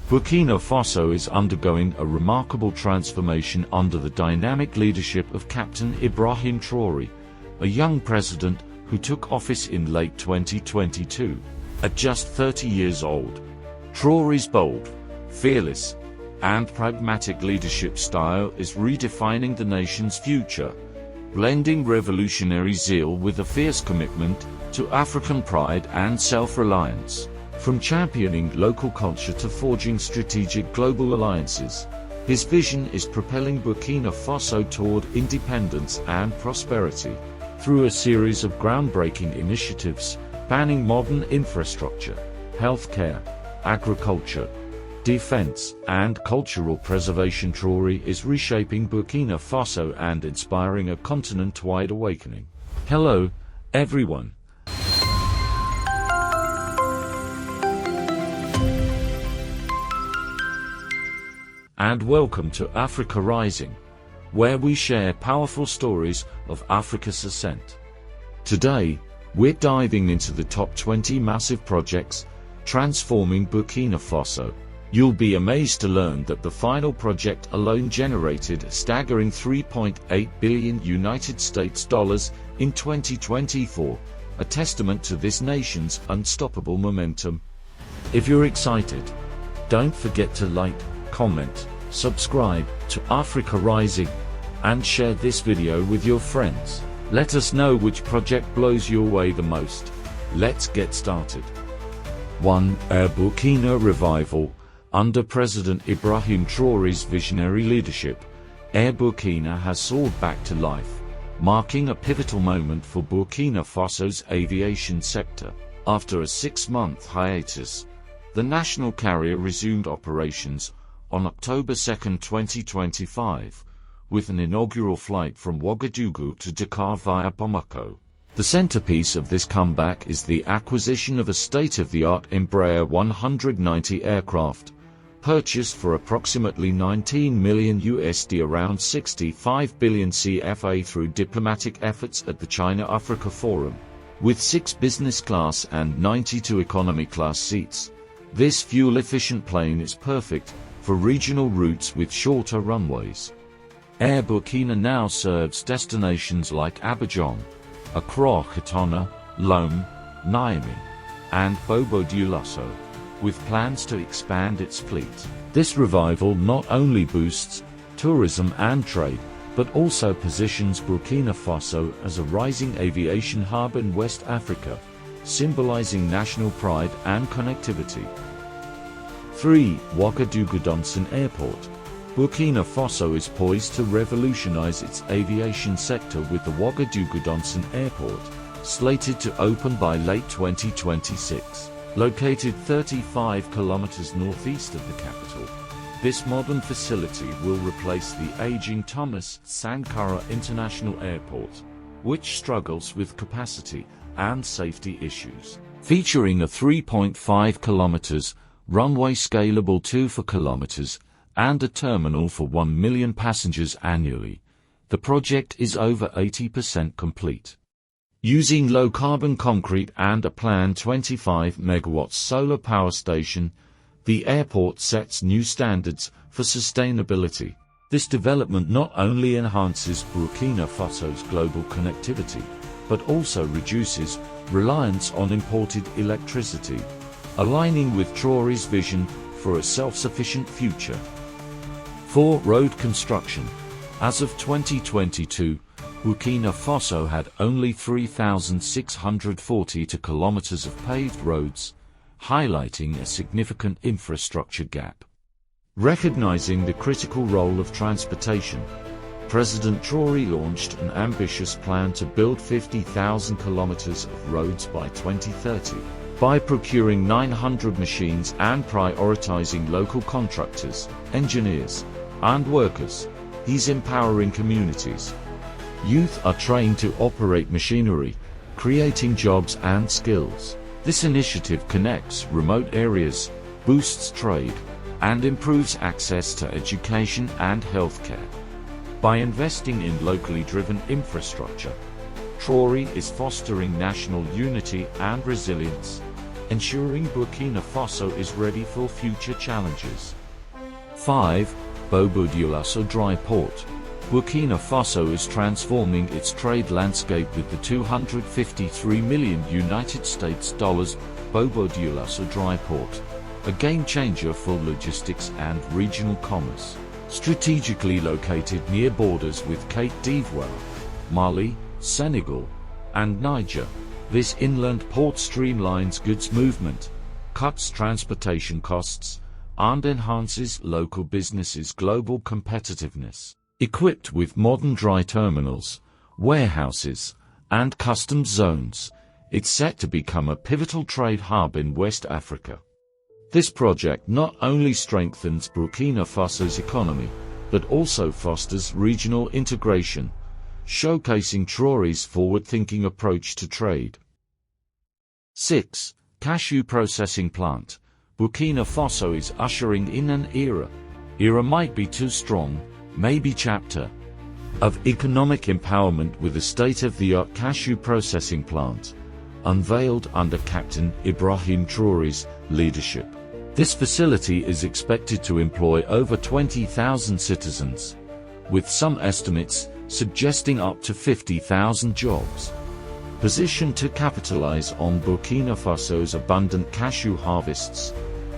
Burkina Faso is undergoing a remarkable transformation under the dynamic leadership of Captain Ibrahim Traoré, a young president who took office in late 2022, at just 30 years old. Traoré's bold, fearless, and pragmatic leadership style is redefining the nation's future, blending revolutionary zeal with a fierce commitment to African pride and self-reliance. From championing local culture to forging strategic global alliances, his vision is propelling Burkina Faso toward independence and prosperity. Through a series of groundbreaking initiatives spanning modern infrastructure, healthcare, agriculture, defense, and cultural preservation, Traoré is reshaping Burkina Faso and inspiring a continent-wide awakening. Hello, everyone. And welcome to Africa Rising, where we share powerful stories of Africa's ascent. Today, we're diving into the top 20 massive projects transforming Burkina Faso. You'll be amazed to learn that the final project alone generated a staggering $3.8 billion in 2024, a testament to this nation's unstoppable momentum. If you're excited, don't forget to like, comment, subscribe to Africa Rising, and share this video with your friends. Let us know which project blows you away the most. Let's get started. 1. Air Burkina Revival. Under President Ibrahim Traoré's visionary leadership, Air Burkina has soared back to life, marking a pivotal moment for Burkina Faso's aviation sector. After a 6-month hiatus, the national carrier resumed operations on October 2, 2025, with an inaugural flight from Ouagadougou to Dakar via Bamako. The centerpiece of this comeback is the acquisition of a state-of-the-art Embraer 190 aircraft, purchased for approximately $19 million around 65 billion CFA through diplomatic efforts at the China-Africa Forum. With 6 business class and 92 economy class seats, this fuel-efficient plane is perfect for regional routes with shorter runways. Air Burkina now serves destinations like Abidjan, Accra, Cotonou, Lome, Niamey, and Bobo-Dioulasso, with plans to expand its fleet. This revival not only boosts tourism and trade, but also positions Burkina Faso as a rising aviation hub in West Africa, symbolizing national pride and connectivity. 3. Ouagadougou-Donsin Airport. Burkina Faso is poised to revolutionize its aviation sector with the Ouagadougou-Donsin Airport, slated to open by late 2026. Located 35 kilometers northeast of the capital, this modern facility will replace the aging Thomas Sankara International Airport, which struggles with capacity and safety issues. Featuring a 3.5 kilometers runway scalable 2 kilometers and a terminal for 1 million passengers annually, the project is over 80% complete. Using low-carbon concrete and a planned 25 MW solar power station, the airport sets new standards for sustainability. This development not only enhances Burkina Faso's global connectivity, but also reduces reliance on imported electricity, aligning with Traoré's vision for a self-sufficient future. 4. Road construction. As of 2022, Burkina Faso had only 3,642 kilometers of paved roads, highlighting a significant infrastructure gap. Recognizing the critical role of transportation, President Traoré launched an ambitious plan to build 50,000 kilometers of roads by 2030. By procuring 900 machines and prioritizing local contractors, engineers, and workers, he's empowering communities. Youth are trained to operate machinery, creating jobs and skills. This initiative connects remote areas, boosts trade, and improves access to education and healthcare. By investing in locally driven infrastructure, Traoré is fostering national unity and resilience, ensuring Burkina Faso is ready for future challenges. 5. Bobo-Dioulasso Dry Port. Burkina Faso is transforming its trade landscape with the $253 million Bobo-Dioulasso Dry Port, a game-changer for logistics and regional commerce. Strategically located near borders with Côte d'Ivoire, Mali, Senegal, and Niger, this inland port streamlines goods movement, cuts transportation costs, and enhances local businesses' global competitiveness. Equipped with modern dry terminals, warehouses, and customs zones, it's set to become a pivotal trade hub in West Africa. This project not only strengthens Burkina Faso's economy, but also fosters regional integration, showcasing Traoré's forward-thinking approach to trade. 6. Cashew Processing Plant. Burkina Faso is ushering in an era might be too strong, maybe chapter, of economic empowerment with a state-of-the-art cashew processing plant, unveiled under Captain Ibrahim Traoré's leadership. This facility is expected to employ over 20,000 citizens, with some estimates suggesting up to 50,000 jobs. Positioned to capitalize on Burkina Faso's abundant cashew harvests,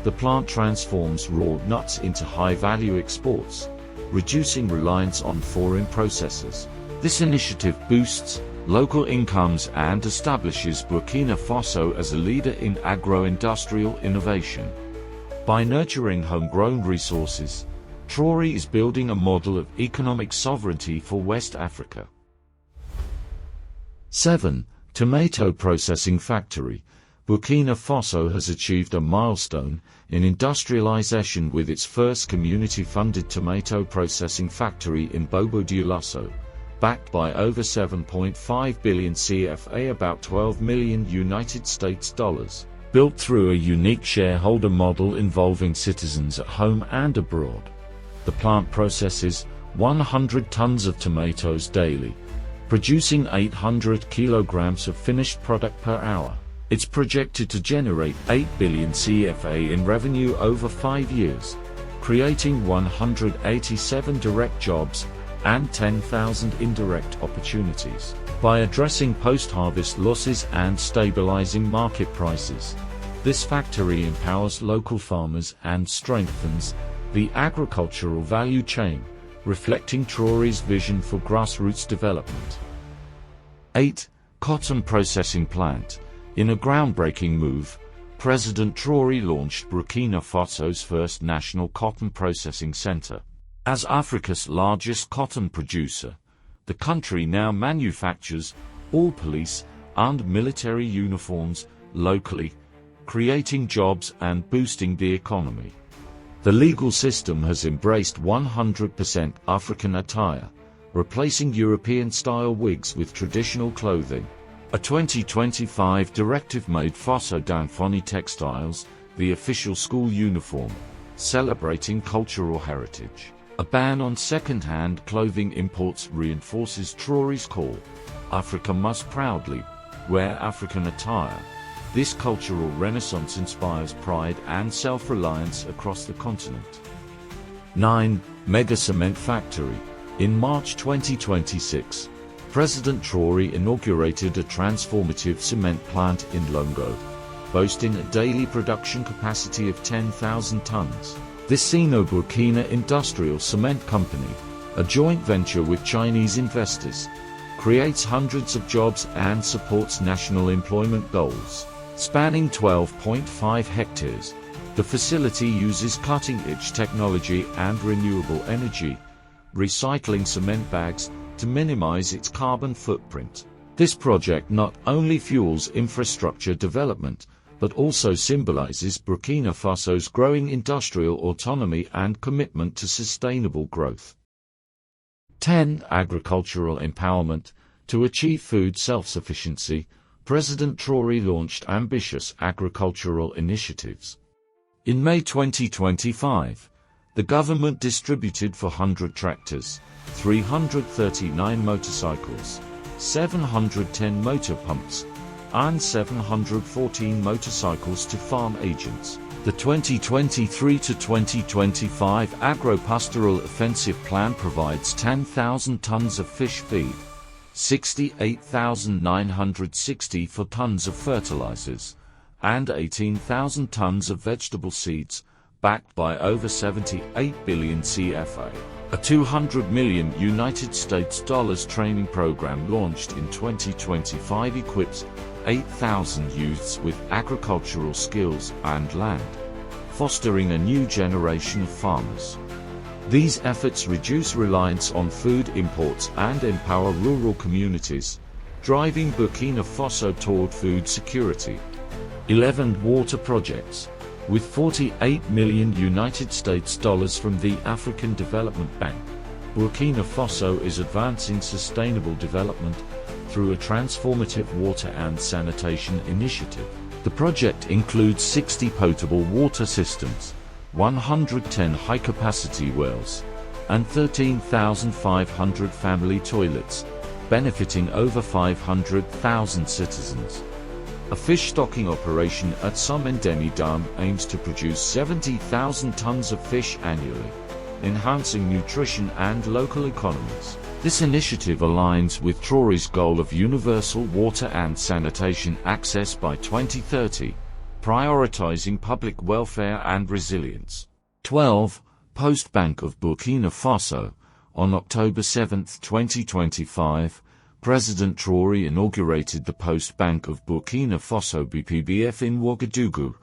the plant transforms raw nuts into high-value exports, reducing reliance on foreign processors. This initiative boosts local incomes and establishes Burkina Faso as a leader in agro-industrial innovation. By nurturing homegrown resources, Traoré is building a model of economic sovereignty for West Africa. 7. Tomato Processing Factory. Burkina Faso has achieved a milestone in industrialization with its first community-funded tomato processing factory in Bobo-Dioulasso, backed by over 7.5 billion CFA, about $12 million. Built through a unique shareholder model involving citizens at home and abroad. The plant processes 100 tons of tomatoes daily, producing 800 kilograms of finished product per hour. It's projected to generate 8 billion CFA in revenue over 5 years, creating 187 direct jobs and 10,000 indirect opportunities. By addressing post-harvest losses and stabilizing market prices, this factory empowers local farmers and strengthens the agricultural value chain, reflecting Traoré's vision for grassroots development. 8. Cotton Processing Plant. In a groundbreaking move, President Traoré launched Burkina Faso's first national cotton processing center. As Africa's largest cotton producer, the country now manufactures all police and military uniforms locally, creating jobs and boosting the economy. The legal system has embraced 100% African attire, replacing European-style wigs with traditional clothing. A 2025 directive made Faso d'Infanterie Textiles the official school uniform, celebrating cultural heritage. A ban on second-hand clothing imports reinforces Traoré's call: Africa must proudly wear African attire. This cultural renaissance inspires pride and self-reliance across the continent. 9. Mega Cement Factory. In March 2026, President Traoré inaugurated a transformative cement plant in Longo, boasting a daily production capacity of 10,000 tons. This Sino-Burkina Industrial Cement Company, a joint venture with Chinese investors, creates hundreds of jobs and supports national employment goals. Spanning 12.5 hectares, the facility uses cutting-edge technology and renewable energy, recycling cement bags to minimize its carbon footprint. This project not only fuels infrastructure development, but also symbolizes Burkina Faso's growing industrial autonomy and commitment to sustainable growth. 10. Agricultural Empowerment. To achieve food self-sufficiency, President Traoré launched ambitious agricultural initiatives. In May 2025, the government distributed 400 tractors, 339 motorcycles, 710 motor pumps, and 714 motorcycles to farm agents. The 2023 to 2025 Agro-Pastoral Offensive Plan provides 10,000 tons of fish feed, 68,964 tons of fertilizers, and 18,000 tons of vegetable seeds, backed by over 78 billion CFA. A $200 million United States dollars training program launched in 2025 equips 8,000 youths with agricultural skills and land, fostering a new generation of farmers. These efforts reduce reliance on food imports and empower rural communities, driving Burkina Faso toward food security. 11 water projects, with 48 million United States dollars from the African Development Bank. Burkina Faso is advancing sustainable development through a transformative water and sanitation initiative. The project includes 60 potable water systems, 110 high-capacity wells, and 13,500 family toilets, benefiting over 500,000 citizens. A fish stocking operation at Somendeni Dam aims to produce 70,000 tons of fish annually, enhancing nutrition and local economies. This initiative aligns with Traoré's goal of universal water and sanitation access by 2030, prioritizing public welfare and resilience. 12. Post Bank of Burkina Faso. On October 7, 2025, President Traoré inaugurated the Post Bank of Burkina Faso (BPBF) in Ouagadougou,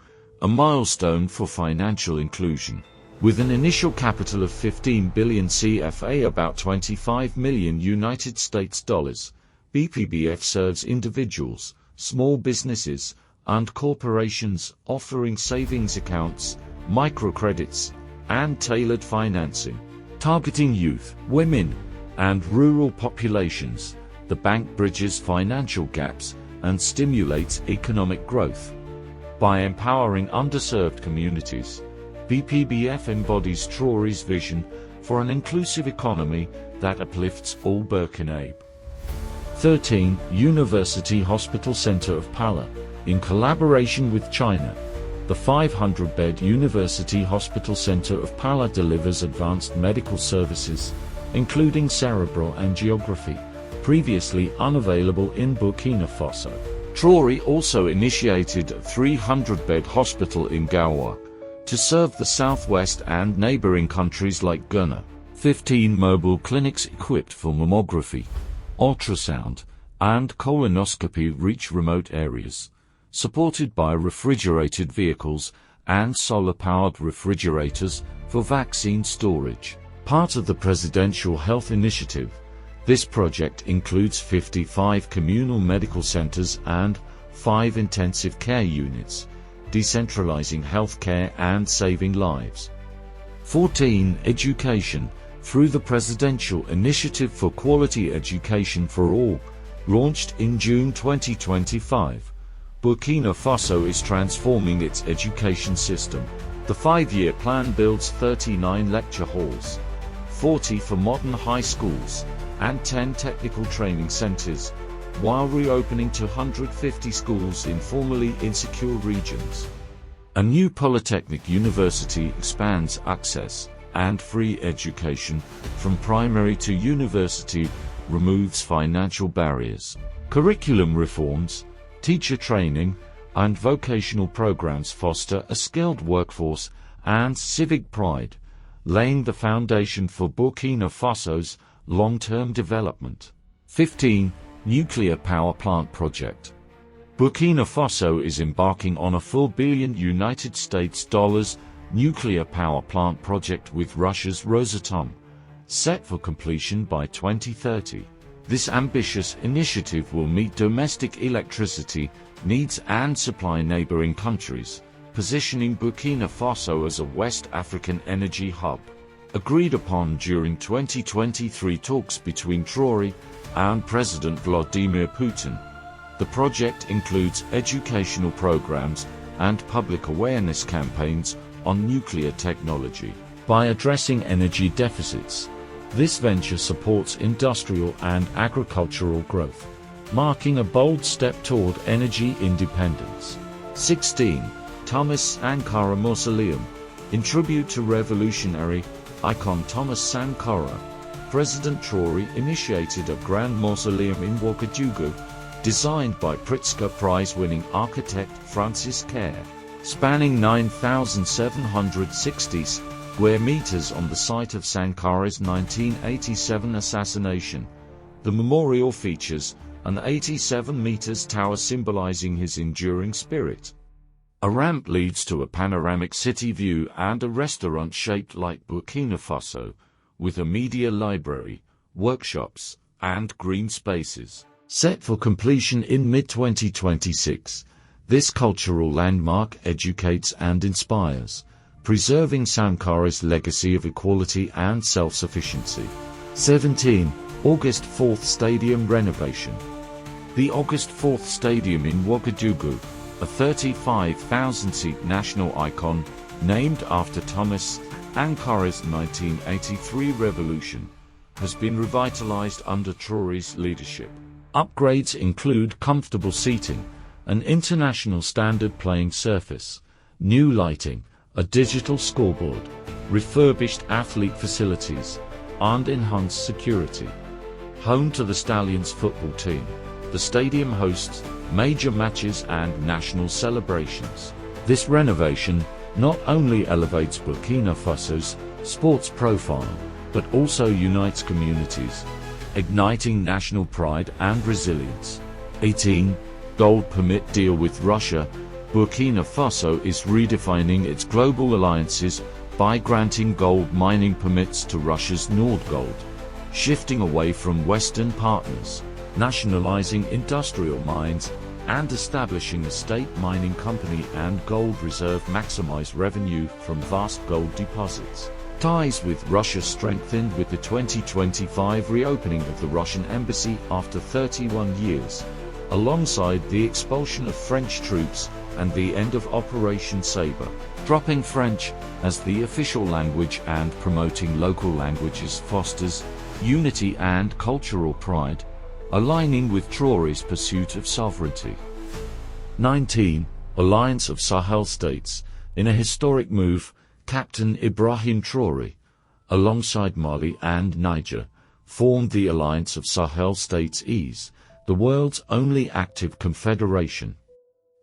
a milestone for financial inclusion. With an initial capital of 15 billion CFA, about 25 million United States dollars, BPBF serves individuals, small businesses, and corporations, offering savings accounts, microcredits, and tailored financing. Targeting youth, women, and rural populations, the bank bridges financial gaps and stimulates economic growth. By empowering underserved communities, BPBF embodies Traoré's vision for an inclusive economy that uplifts all Burkinabe. 13. University Hospital Center of Pala. In collaboration with China, the 500-bed University Hospital Center of Pala delivers advanced medical services, including cerebral angiography, previously unavailable in Burkina Faso. Traoré also initiated a 300-bed hospital in Gaouak to serve the southwest and neighboring countries like Ghana. 15 mobile clinics equipped for mammography, ultrasound, and colonoscopy reach remote areas, supported by refrigerated vehicles and solar-powered refrigerators for vaccine storage. Part of the Presidential Health Initiative, this project includes 55 communal medical centers and 5 intensive care units, decentralizing healthcare and saving lives. 14. Education. Through the Presidential Initiative for Quality Education for All, launched in June 2025, Burkina Faso is transforming its education system. The 5-year plan builds 39 lecture halls, 40 for modern high schools, and 10 technical training centers, while reopening 250 schools in formerly insecure regions. A new polytechnic university expands access and free education from primary to university, removes financial barriers. Curriculum reforms, teacher training, and vocational programs foster a skilled workforce and civic pride, laying the foundation for Burkina Faso's long-term development. 15. Nuclear Power Plant Project. Burkina Faso is embarking on a $4 billion United States dollars nuclear power plant project with Russia's Rosatom, set for completion by 2030. This ambitious initiative will meet domestic electricity needs and supply neighboring countries, positioning Burkina Faso as a West African energy hub. Agreed upon during 2023 talks between Traoré and President Vladimir Putin, the project includes educational programs and public awareness campaigns on nuclear technology. By addressing energy deficits, this venture supports industrial and agricultural growth. marking a bold step toward energy independence. 16. Thomas Sankara Mausoleum. In tribute to revolutionary icon Thomas Sankara, President Traoré initiated a grand mausoleum in Ouagadougou, designed by Pritzker Prize-winning architect Francis Kerr, spanning 9,760 square meters on the site of Sankara's 1987 assassination. The memorial features an 87 meters tower symbolizing his enduring spirit. A ramp leads to a panoramic city view and a restaurant shaped like Burkina Faso, with a media library, workshops, and green spaces. Set for completion in mid-2026, this cultural landmark educates and inspires, preserving Sankara's legacy of equality and self-sufficiency. 17. August 4th Stadium renovation. The August 4th Stadium in Ouagadougou, a 35,000-seat national icon, named after Thomas Sankara's 1983 revolution, has been revitalized under Traoré's leadership. Upgrades include comfortable seating, an international standard playing surface, new lighting, a digital scoreboard, refurbished athlete facilities, and enhanced security. Home to the Stallions football team, the stadium hosts major matches and national celebrations. This renovation not only elevates Burkina Faso's sports profile, but also unites communities, igniting national pride and resilience. 18. Gold permit deal with Russia. Burkina Faso is redefining its global alliances by granting gold mining permits to Russia's Nordgold, shifting away from Western partners, nationalizing industrial mines, and establishing a state mining company and gold reserve maximize revenue from vast gold deposits. Ties with Russia strengthened with the 2025 reopening of the Russian embassy after 31 years, alongside the expulsion of French troops and the end of Operation Sabre. Dropping French as the official language and promoting local languages fosters unity and cultural pride, aligning with Traoré's pursuit of sovereignty. 19. Alliance of Sahel States. In a historic move, Captain Ibrahim Traoré, alongside Mali and Niger, formed the Alliance of Sahel States (ES), the world's only active confederation.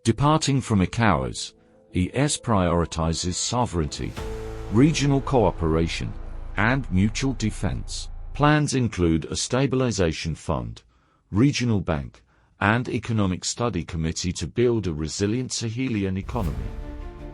Departing from ECOWAS, ES prioritizes sovereignty, regional cooperation, and mutual defense. Plans include a stabilization fund, regional bank, and economic study committee to build a resilient Sahelian economy.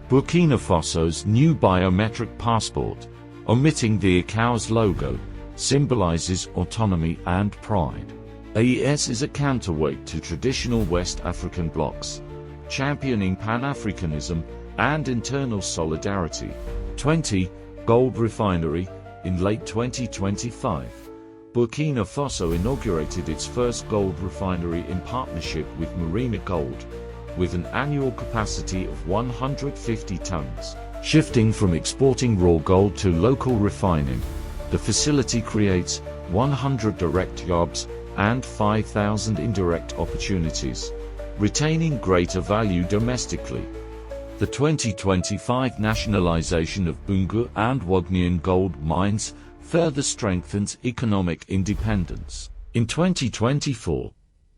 Burkina Faso's new biometric passport, omitting the ECOWAS logo, symbolizes autonomy and pride. AES is a counterweight to traditional West African blocs, championing Pan-Africanism and internal solidarity. 20. Gold refinery. In late 2025, Burkina Faso inaugurated its first gold refinery in partnership with Marina Gold, with an annual capacity of 150 tons. Shifting from exporting raw gold to local refining, the facility creates 100 direct jobs and 5,000 indirect opportunities, retaining greater value domestically. The 2025 nationalization of Bungu and Wagnian gold mines further strengthens economic independence. In 2024,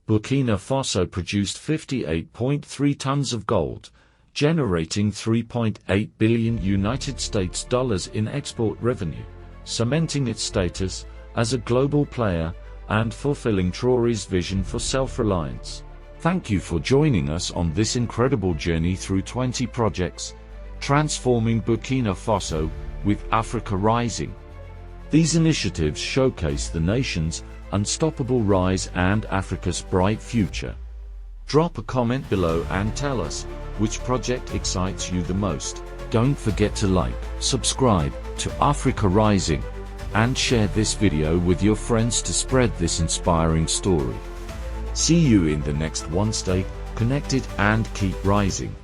Burkina Faso produced 58.3 tons of gold, generating $3.8 billion United States dollars in export revenue, cementing its status as a global player and fulfilling Traoré's vision for self-reliance. Thank you for joining us on this incredible journey through 20 projects, transforming Burkina Faso with Africa Rising. These initiatives showcase the nation's unstoppable rise and Africa's bright future. Drop a comment below and tell us which project excites you the most. Don't forget to like, subscribe to Africa Rising, and share this video with your friends to spread this inspiring story. See you in the next one. Stay connected and keep rising.